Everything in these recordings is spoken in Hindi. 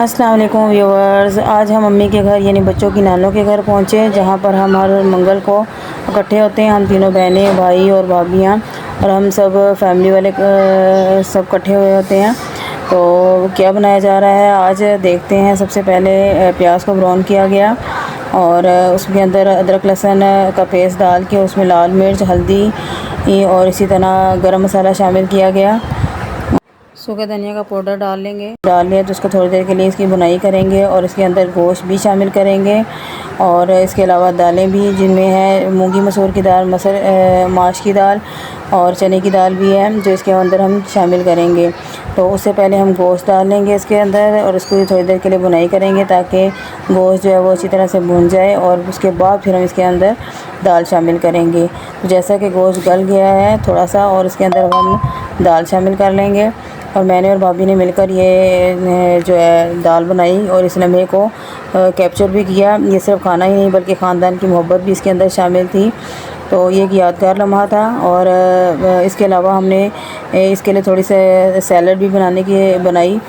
अस्सलाम वालेकुम व्यूअर्स। आज हम मम्मी के घर यानी बच्चों की नानों के घर पहुँचे, जहाँ पर हम हर मंगल को इकट्ठे होते हैं। हम तीनों बहनें, भाई और भाभियाँ और हम सब फैमिली वाले सब इकट्ठे हुए होते हैं। तो क्या बनाया जा रहा है आज देखते हैं। सबसे पहले प्याज को ब्राउन किया गया और उसके अंदर अदरक लहसुन का पेस्ट डाल के उसमें लाल मिर्च, हल्दी और इसी तरह गरम मसाला शामिल किया गया। सूखा धनिया का पाउडर डाल लिया तो उसको थोड़ी देर के लिए इसकी भुनाई करेंगे और इसके अंदर गोश्त भी शामिल करेंगे और इसके अलावा दालें भी, जिनमें है मूंगी मसूर की दाल, माश की दाल और चने की दाल भी है, जो इसके अंदर हम शामिल करेंगे। तो उससे पहले हम गोश्त डाल लेंगे इसके अंदर और इसको थोड़ी देर के लिए भुनाई करेंगे ताकि गोश्त जो है वो अच्छी तरह से भुन जाए और उसके बाद फिर हम इसके अंदर दाल शामिल करेंगे। तो जैसा कि गोश्त गल गया है थोड़ा सा और इसके अंदर हम दाल शामिल कर लेंगे और मैंने और भाभी ने मिलकर ये जो है दाल बनाई और इस लम्हे को कैप्चर भी किया। ये सिर्फ खाना ही नहीं बल्कि ख़ानदान की मोहब्बत भी इसके अंदर शामिल थी। तो ये एक यादगार लम्हा था। और इसके अलावा हमने इसके लिए थोड़ी सी सैलड भी बनाई,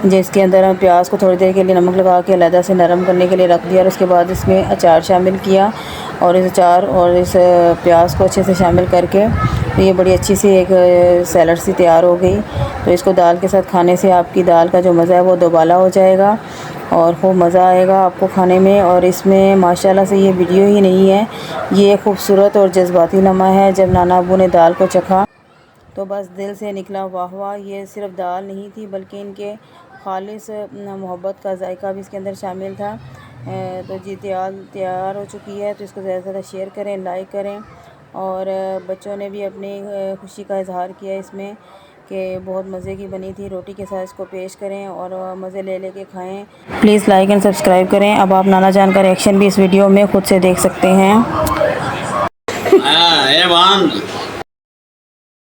जिसके अंदर हम प्याज को थोड़ी देर के लिए नमक लगा के अलहदा से नरम करने के लिए रख दिया और उसके बाद इसमें अचार शामिल किया और इस अचार और इस प्याज को अच्छे से शामिल करके तो ये बड़ी अच्छी सी एक सैलड सी तैयार हो गई। तो इसको दाल के साथ खाने से आपकी दाल का जो मज़ा है वो दोबाला हो जाएगा और खूब मज़ा आएगा आपको खाने में। और इसमें माशाल्लाह से ये वीडियो ही नहीं है, ये खूबसूरत और जज्बाती लम्हा है। जब नाना अब्बू ने दाल को चखा तो बस दिल से निकला वाह वाह। ये सिर्फ दाल नहीं थी बल्कि इनके खालिस मोहब्बत का जायका भी इसके अंदर शामिल था। तो जी तैयार हो चुकी है। तो इसको ज़्यादा से ज़्यादा शेयर करें, लाइक करें। और बच्चों ने भी अपनी खुशी का इजहार किया इसमें कि बहुत मज़े की बनी थी। रोटी के साथ इसको पेश करें और मज़े ले लेके खाएं। प्लीज़ लाइक एंड सब्सक्राइब करें। अब आप नाना जान का रिएक्शन भी इस वीडियो में खुद से देख सकते हैं।